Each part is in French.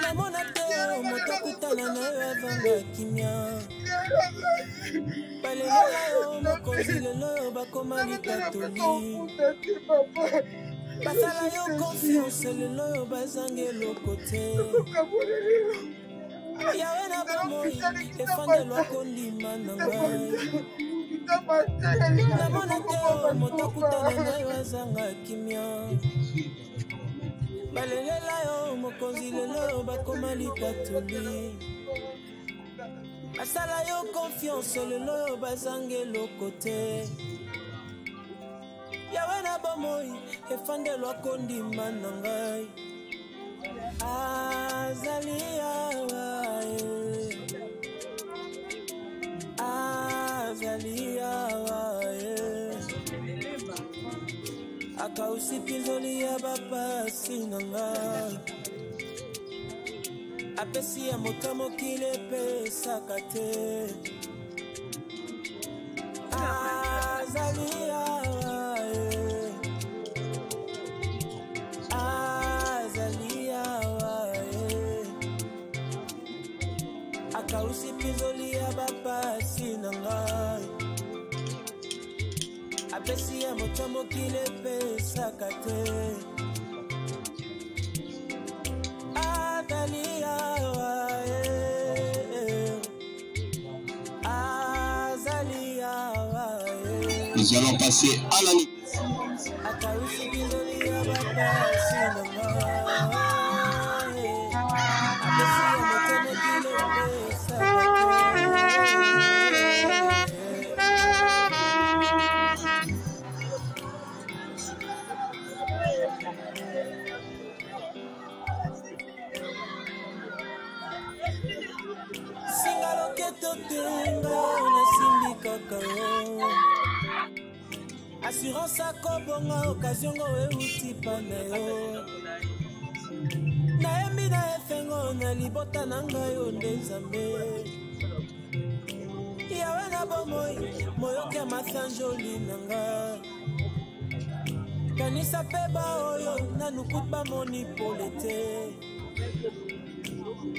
Namona te moto kutana na yo avanga kimia. Balela yo mokonzi lelo yo bakoma likatoli. Basala yo confiance lelo yo bazange lokote. Yawe na bomoi efande lwako ndima na ngai. Namona te moto kutana na yo azanga kimia. Balela yo mokonzi lelo bakoma likatoli. Asala yo confiance lelo yo bazange lokote. Yawe na bomoi efande lwako ndima na ngai. Azali awae, azali awae. Aka usipinzoli ya bapasi nanga. Apesi ya motamo kile pesa kate. Azali awae, azali awae. Aka usipinzoli ya bapasi nanga. Apesi ya motamo kile pesa kate. Azali awae, azali awae. Nous allons passer à la nuit. Aka usipinzoli ya bapasi nanga. Apesi ya motamo kile pesa Singalo keto tenga na simbi kakao. Assurance akobonga occasion go euti panayo. Na embi na efengo na libota nanga yo ndezambe. Yawe na bomoi moyoke masanjoli nanga. Kanisa peba oyo na nukut ba moni polete.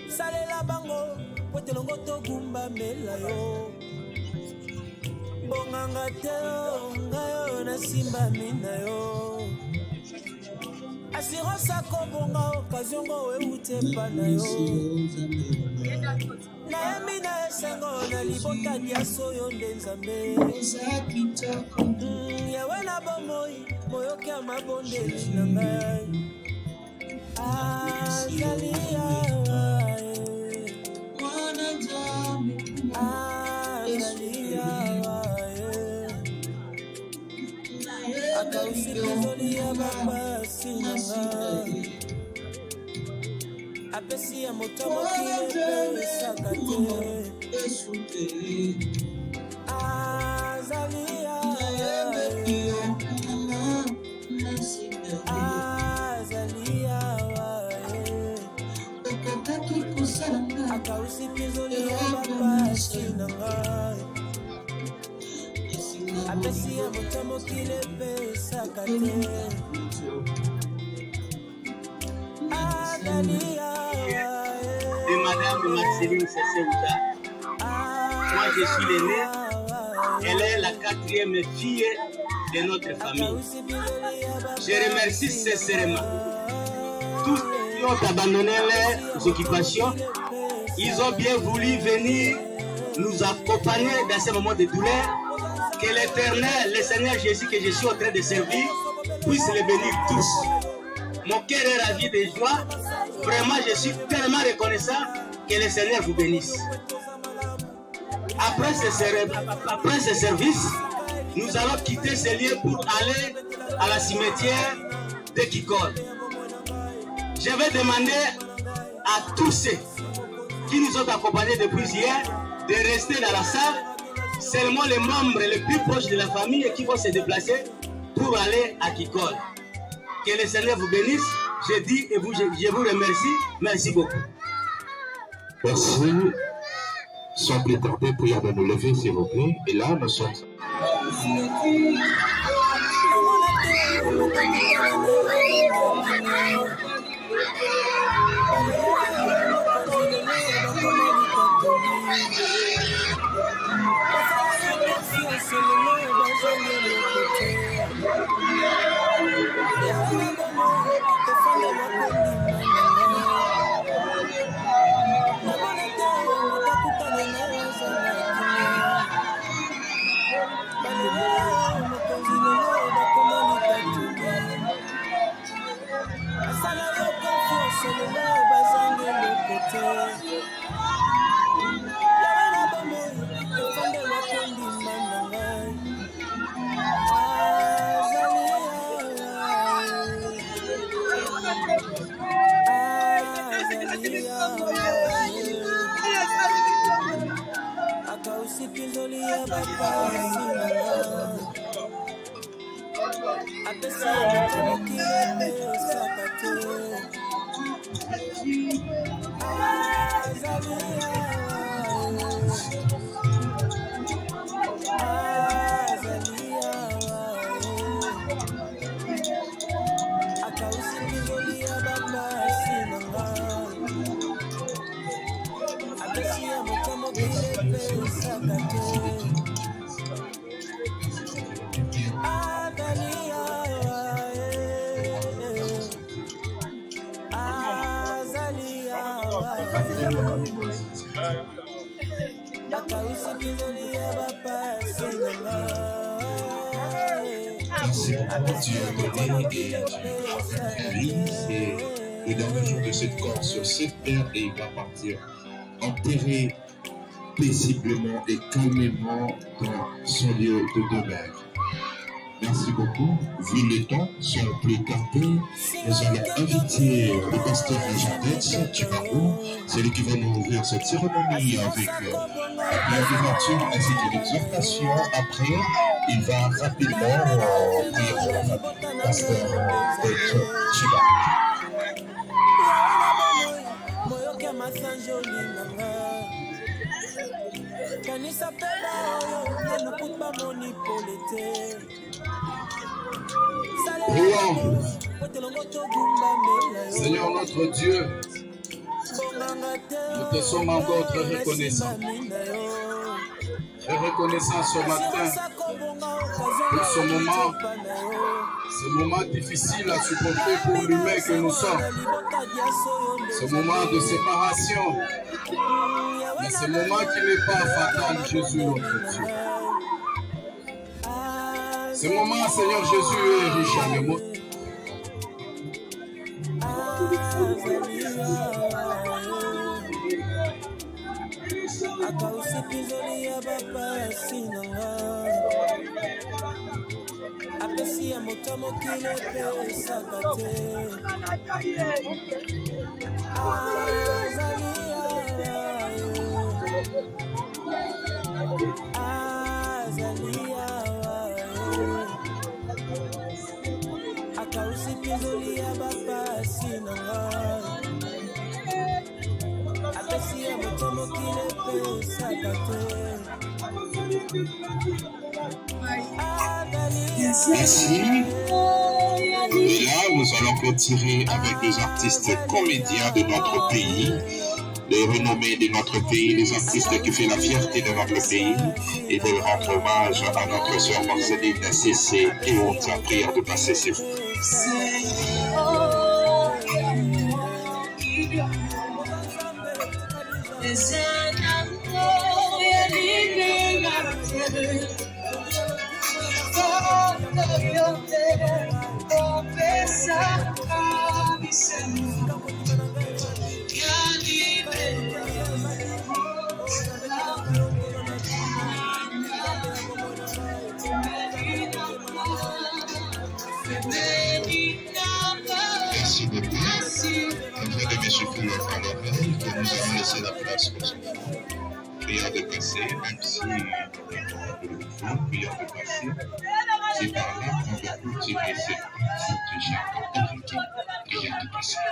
Salela bango potelongo to gumba mela yo. Bonganga te ngayo na simba mina yo. Assurance akobonga occasion go eute pana yo. Na emina esengo na libota diaso yo ndenzambe. Yawe na bomoi moyoke amabondeli na ngai. Azali awae, azali awae. Aka usipinzoli ya bapasi na ngai. Apesi ya motamo kile pesa kate. Azali awae, azali awae. Aka usipinzoli ya bapasi na ngai. Apesi ya motamo kile pesa kate. Azali awae. De Madame Marceline Sesseouta. Moi je suis l'aîné. Elle est la 4e fille de notre famille. Je remercie sincèrement tous qui ont abandonné leurs occupations. Ils ont bien voulu venir nous accompagner dans ces moments de douleur. Que l'Éternel, le Seigneur Jésus que je suis en train de servir, puisse les bénir tous. Mon cœur est ravi de joie. Vraiment, je suis tellement reconnaissant. Que le Seigneur vous bénisse. Après ce service, nous allons quitter ce lieu pour aller à la cimetière de Kikol. Je vais demander à tous ceux qui nous ont accompagnés depuis hier de rester dans la salle. Seulement les membres les plus proches de la famille qui vont se déplacer pour aller à Kikol. Que le Seigneur vous bénisse. Je dis et je vous remercie. Merci beaucoup. Merci. Sans plus tarder, prions de nous lever, s'il vous plaît. Et là, nous sommes. Le dernier jour de cette corps sur cette terre et il va partir enterré paisiblement et calmement dans son lieu de demeure. Merci beaucoup. Vu le temps, sans plus tarder, nous allons inviter le pasteur Jean-Dex Chibarou. C'est lui qui va nous ouvrir cette cérémonie avec l'ouverture ainsi que l'exhortation. Après, il va rapidement prier pour le pasteur Chibarou. Prions. Seigneur notre Dieu, nous te sommes encore très reconnaissants. Très reconnaissants ce matin pour ce moment difficile à supporter pour l'humain que nous sommes. Ce moment de séparation, mais ce moment qui n'est pas fatal, Jésus notre Dieu. Ce moment, Seigneur Jésus, est riche en émotions. Merci. Et là, nous allons retirer avec les artistes comédiens de notre pays, les renommés de notre pays, les artistes qui font la fierté de notre pays, et de rendre hommage à notre sœur Marceline Cessé et autres à prière de passer ses vous. Merci beaucoup. Avant de me souffler à l'oreille, que nous allons laisser la place pour ça. Prière de passer, même si prière de passer, c'est par là qu'on va cultiver cette déjà hérité. Prière de passer.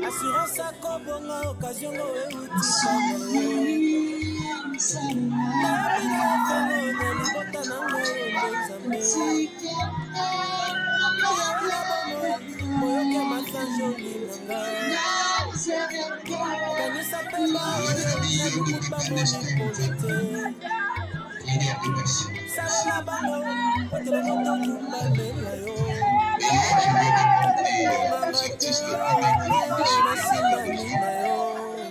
Assurance à Kobonga, occasion de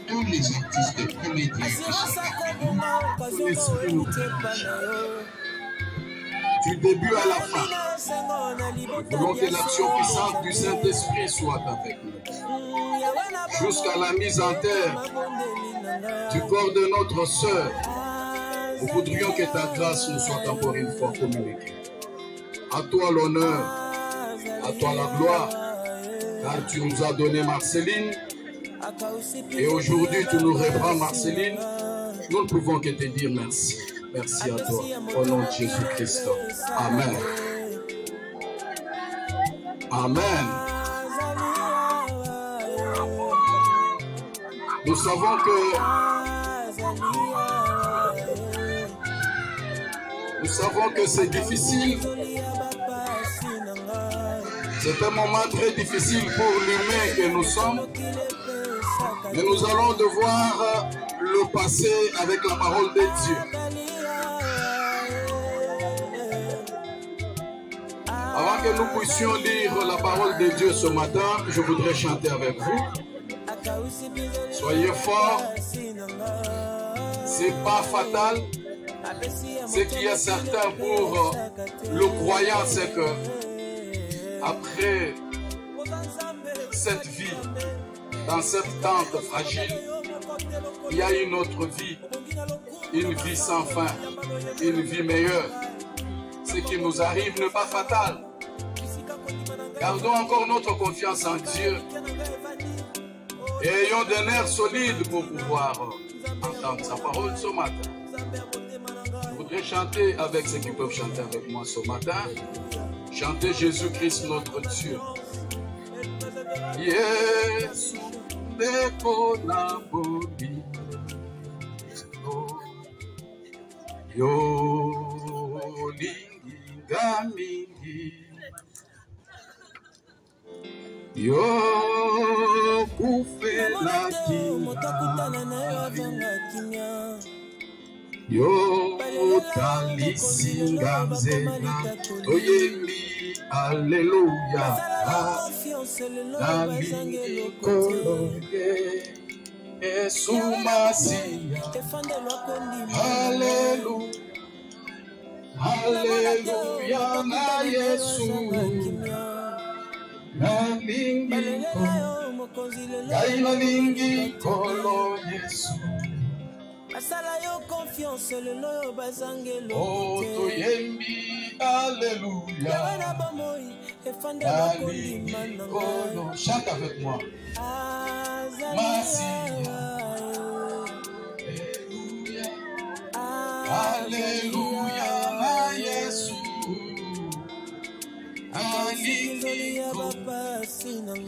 tous les artistes et comédiens qui sont du début à la fin. Nous voulons que l'action puissante du Saint-Esprit soit avec nous. Jusqu'à la mise en terre du corps de notre sœur, nous voudrions que ta grâce nous soit encore une fois communiquée. À toi l'honneur, à toi la gloire, car tu nous as donné Marceline, et aujourd'hui tu nous reprends Marceline. Nous ne pouvons que te dire merci. Merci à toi, au nom de Jésus-Christ. Amen. Amen. Nous savons que c'est difficile. C'est un moment très difficile pour l'humain que nous sommes. Mais nous allons devoir le passer avec la parole de Dieu. Avant que nous puissions lire la parole de Dieu ce matin, je voudrais chanter avec vous. Soyez forts. C'est pas fatal. Ce qui est certain pour le croyant, c'est que après cette vie, dans cette tente fragile, il y a une autre vie, une vie sans fin, une vie meilleure. Ce qui nous arrive n'est pas fatal. Gardons encore notre confiance en Dieu et ayons des nerfs solides pour pouvoir entendre sa parole ce matin. Je voudrais chanter avec ceux qui peuvent chanter avec moi ce matin. Chanter Jésus-Christ notre Dieu. Yesu mekona boni yo linga mingi yo kufela kinga Yo talisinga nzela toyembi Alléluia. Nalingi kolonge Yesu Masia. Alléluia. Alléluia na Yesu. Nalingi kolo Yesu. Oh, toyembi, alléluia. Chante avec moi. Masia. Alléluia, na Yesu.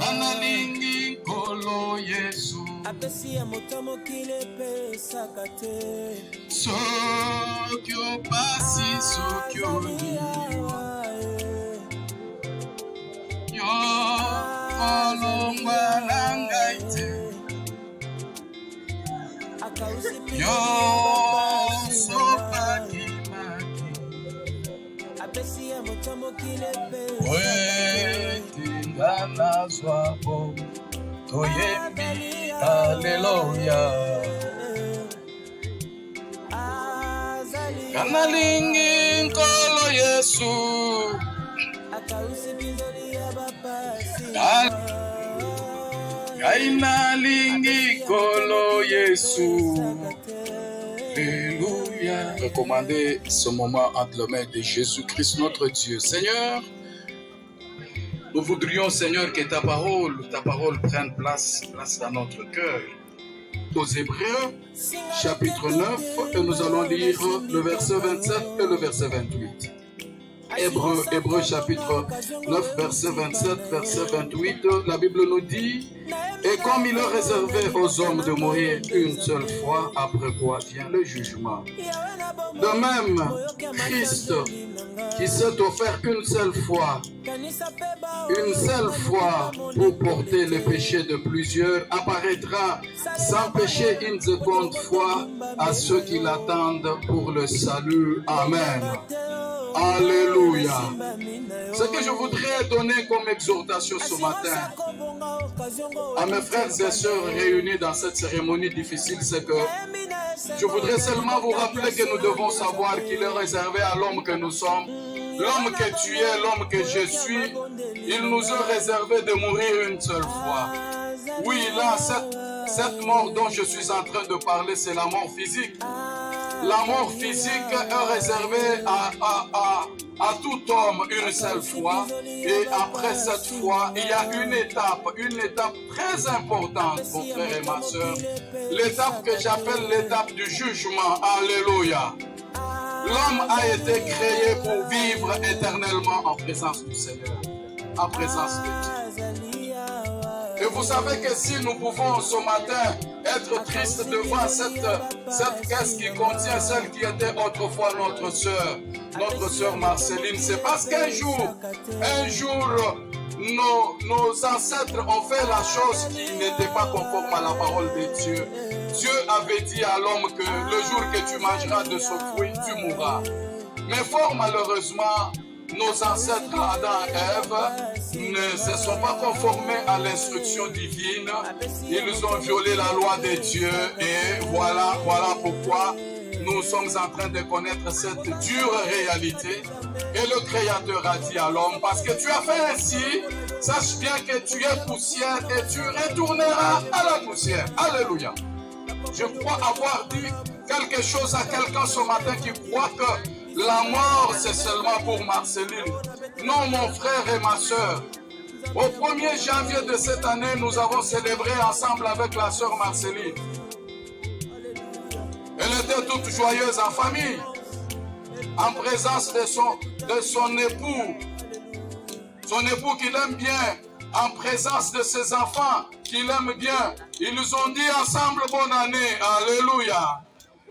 Analingi kolo Yesu. Sokyo pasi sokyo yo kolongwa nangaite yo sopaki wetingana zwabo toyembi Alléluia. Kanalingi nkolo Yesu. Kainalingi nkolo Yesu. Alléluia. Recommandez ce moment entre les mains de Jésus-Christ notre Dieu. Seigneur, nous voudrions, Seigneur, que ta parole prenne place dans notre cœur. Aux Hébreux, chapitre 9, et nous allons lire le verset 27 et le verset 28. Hébreux, chapitre 9, verset 27, verset 28, la Bible nous dit: et comme il est réservé aux hommes de mourir une seule fois, après quoi vient le jugement. De même, Christ, qui s'est offert une seule fois pour porter les péchés de plusieurs, apparaîtra sans péché une seconde fois à ceux qui l'attendent pour le salut. Amen. Alléluia. Ce que je voudrais donner comme exhortation ce matin à mes frères et sœurs réunis dans cette cérémonie difficile, c'est que je voudrais seulement vous rappeler que nous devons savoir qu'il est réservé à l'homme que nous sommes, l'homme que tu es, l'homme que je suis. Il nous a réservé de mourir une seule fois. Oui, là, cette mort dont je suis en train de parler, c'est la mort physique. La mort physique est réservée à tout homme une seule fois. Et après cette fois, il y a une étape très importante, mon frère et ma soeur. L'étape que j'appelle l'étape du jugement. Alléluia. L'homme a été créé pour vivre éternellement en présence du Seigneur, en présence de Dieu. Et vous savez que si nous pouvons ce matin être tristes devant cette caisse qui contient celle qui était autrefois notre sœur Marceline, c'est parce qu'un jour, nos ancêtres ont fait la chose qui n'était pas conforme à la parole de Dieu. Dieu avait dit à l'homme que le jour que tu mangeras de ce fruit, tu mourras. Mais fort malheureusement, nos ancêtres Adam et Ève ne se sont pas conformés à l'instruction divine. Ils ont violé la loi de Dieu et voilà pourquoi nous sommes en train de connaître cette dure réalité. Et le Créateur a dit à l'homme: parce que tu as fait ainsi, sache bien que tu es poussière et tu retourneras à la poussière. Alléluia. Je crois avoir dit quelque chose à quelqu'un ce matin qui croit que la mort, c'est seulement pour Marceline. Non, mon frère et ma soeur. Au 1er janvier de cette année, nous avons célébré ensemble avec la soeur Marceline. Elle était toute joyeuse en famille, en présence de son époux. Son époux qu'il aime bien, en présence de ses enfants qu'il aime bien. Ils nous ont dit ensemble bonne année. Alléluia.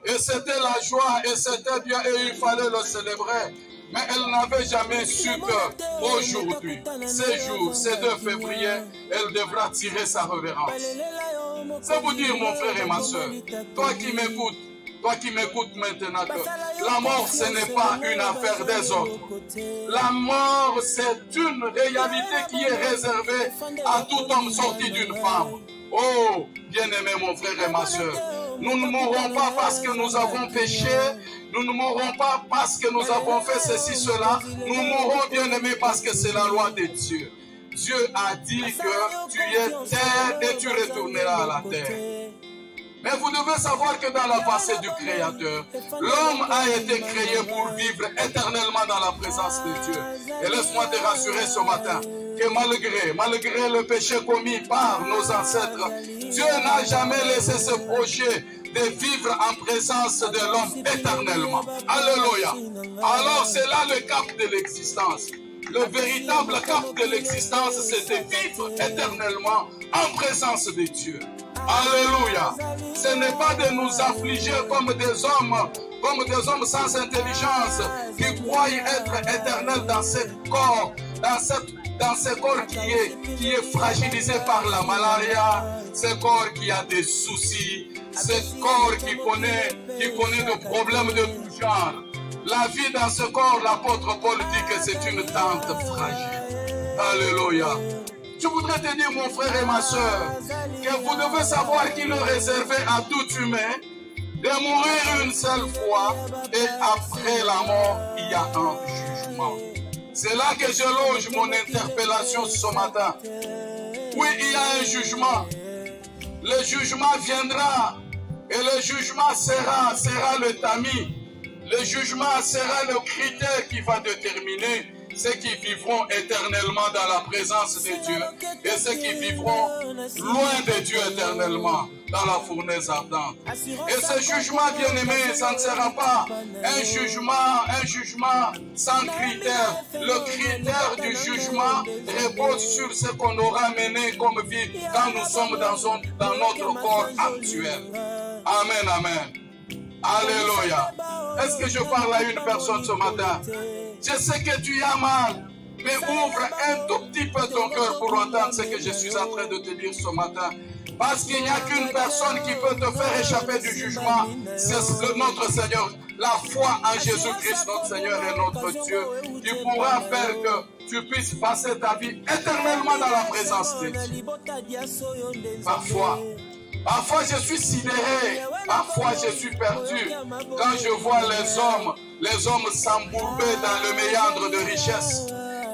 Et c'était la joie et c'était bien et il fallait le célébrer. Mais elle n'avait jamais su qu'aujourd'hui, ce 2 février, elle devra tirer sa révérence. C'est vous dire, mon frère et ma soeur, toi qui m'écoutes, toi qui m'écoutes maintenant, que la mort, ce n'est pas une affaire des autres. La mort, c'est une réalité qui est réservée à tout homme sorti d'une femme. Oh, bien-aimé mon frère et ma soeur, nous ne mourrons pas parce que nous avons péché, nous ne mourrons pas parce que nous avons fait ceci, cela, nous mourrons, bien-aimé, parce que c'est la loi de Dieu. Dieu a dit que tu es terre et tu retourneras à la terre. Mais vous devez savoir que dans la pensée du Créateur, l'homme a été créé pour vivre éternellement dans la présence de Dieu. Et laisse-moi te rassurer ce matin que malgré le péché commis par nos ancêtres, Dieu n'a jamais laissé ce projet de vivre en présence de l'homme éternellement. Alléluia. Alors c'est là le cap de l'existence. Le véritable cap de l'existence, c'est de vivre éternellement en présence de Dieu. Alléluia. Ce n'est pas de nous affliger comme des hommes sans intelligence qui croient être éternels dans ce corps, dans ce corps qui est fragilisé par la malaria, ce corps qui a des soucis, ce corps qui connaît des problèmes de tout genre. La vie dans ce corps, l'apôtre Paul dit que c'est une tente fragile. Alléluia. Je voudrais te dire, mon frère et ma soeur, que vous devez savoir qu'il est réservé à tout humain de mourir une seule fois et après la mort, il y a un jugement. C'est là que je loge mon interpellation ce matin. Oui, il y a un jugement. Le jugement viendra et le jugement sera le tamis. Le jugement sera le critère qui va déterminer ceux qui vivront éternellement dans la présence de Dieu et ceux qui vivront loin de Dieu éternellement dans la fournaise ardente. Et ce jugement, bien-aimé, ça ne sera pas un jugement sans critère. Le critère du jugement repose sur ce qu'on aura mené comme vie quand nous sommes dans notre corps actuel. Amen, amen. Alléluia. Est-ce que je parle à une personne ce matin? Je sais que tu as mal, mais ouvre un tout petit peu ton cœur pour entendre ce que je suis en train de te dire ce matin. Parce qu'il n'y a qu'une personne qui peut te faire échapper du jugement, c'est notre Seigneur. La foi en Jésus-Christ, notre Seigneur et notre Dieu, qui pourra faire que tu puisses passer ta vie éternellement dans la présence de Dieu. Parfois je suis sidéré, parfois je suis perdu quand je vois les hommes s'embourber dans le méandre de richesse.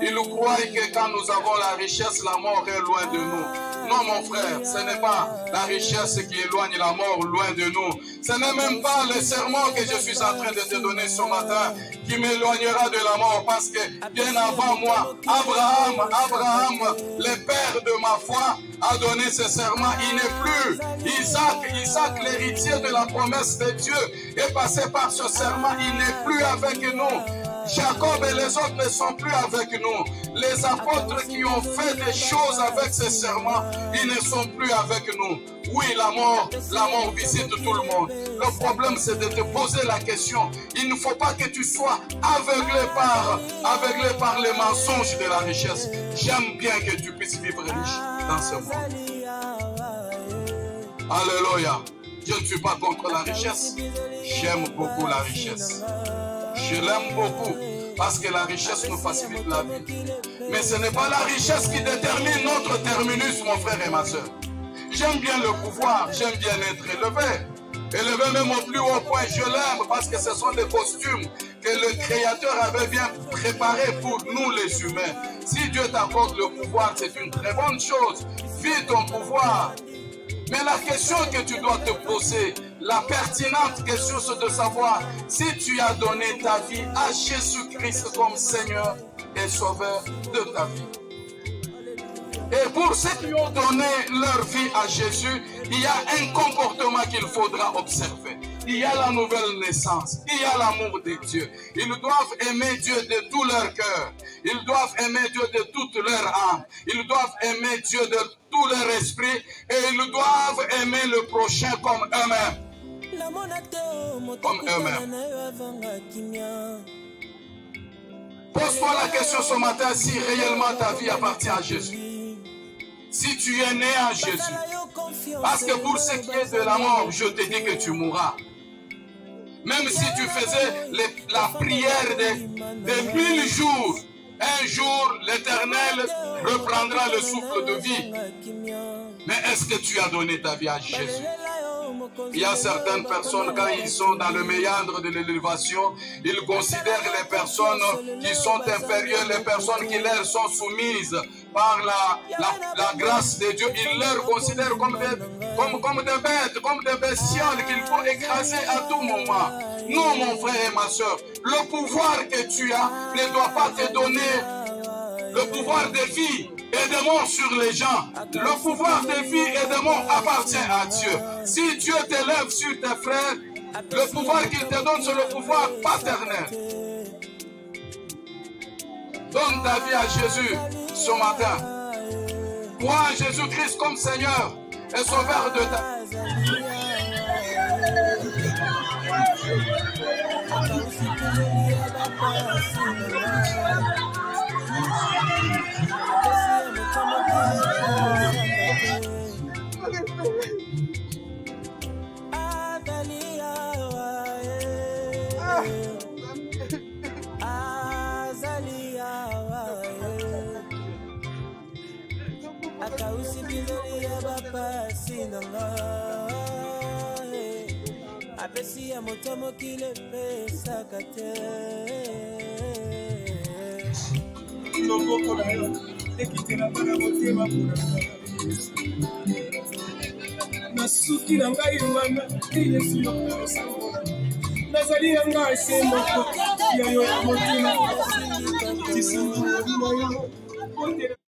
Ils croient que quand nous avons la richesse, la mort est loin de nous. Non, mon frère, ce n'est pas la richesse qui éloigne la mort loin de nous. Ce n'est même pas le serment que je suis en train de te donner ce matin qui m'éloignera de la mort. Parce que bien avant moi, Abraham, le père de ma foi, a donné ce serment. Il n'est plus Isaac, l'héritier de la promesse de Dieu, est passé par ce serment. Il n'est plus avec nous. Jacob et les autres ne sont plus avec nous. Les apôtres qui ont fait des choses avec ces serments, ils ne sont plus avec nous. Oui, la mort visite tout le monde. Le problème, c'est de te poser la question. Il ne faut pas que tu sois aveuglé par les mensonges de la richesse. J'aime bien que tu puisses vivre riche dans ce monde. Alléluia. Je ne suis pas contre la richesse. J'aime beaucoup la richesse. Je l'aime beaucoup parce que la richesse nous facilite la vie. Mais ce n'est pas la richesse qui détermine notre terminus, mon frère et ma soeur. J'aime bien le pouvoir, j'aime bien être élevé même au plus haut point. Je l'aime parce que ce sont des costumes que le Créateur avait bien préparés pour nous les humains. Si Dieu t'accorde le pouvoir, c'est une très bonne chose. Vis ton pouvoir. Mais la question que tu dois te poser, la pertinente question, c'est de savoir si tu as donné ta vie à Jésus-Christ comme Seigneur et Sauveur de ta vie. Et pour ceux qui ont donné leur vie à Jésus, il y a un comportement qu'il faudra observer. Il y a la nouvelle naissance, il y a l'amour de Dieu. Ils doivent aimer Dieu de tout leur cœur. Ils doivent aimer Dieu de toute leur âme. Ils doivent aimer Dieu de tout leur esprit. Et ils doivent aimer le prochain comme eux-mêmes. Comme eux-mêmes. Pose-toi la question ce matin si réellement ta vie appartient à Jésus. Si tu es né en Jésus. Parce que pour ce qui est de la mort, je te dis que tu mourras. Même si tu faisais la prière de 1000 jours, un jour l'Éternel reprendra le souffle de vie. Mais est-ce que tu as donné ta vie à Jésus? Il y a certaines personnes, quand ils sont dans le méandre de l'élévation, ils considèrent les personnes qui sont inférieures, les personnes qui leur sont soumises par la grâce de Dieu. Ils leur considèrent comme des bêtes, comme des bestioles qu'il faut écraser à tout moment. Non, mon frère et ma soeur, le pouvoir que tu as ne doit pas te donner le pouvoir de vie et de mort sur les gens. Le pouvoir de vie et de mort appartient à Dieu. Si Dieu t'élève sur tes frères, le pouvoir qu'il te donne, c'est le pouvoir paternel. Donne ta vie à Jésus ce matin. Crois en Jésus-Christ comme Seigneur et Sauveur de ta vie. Nasuki na ngai wana Yesu yokosa nazali na ngai semoko ya yo motima tisango na yo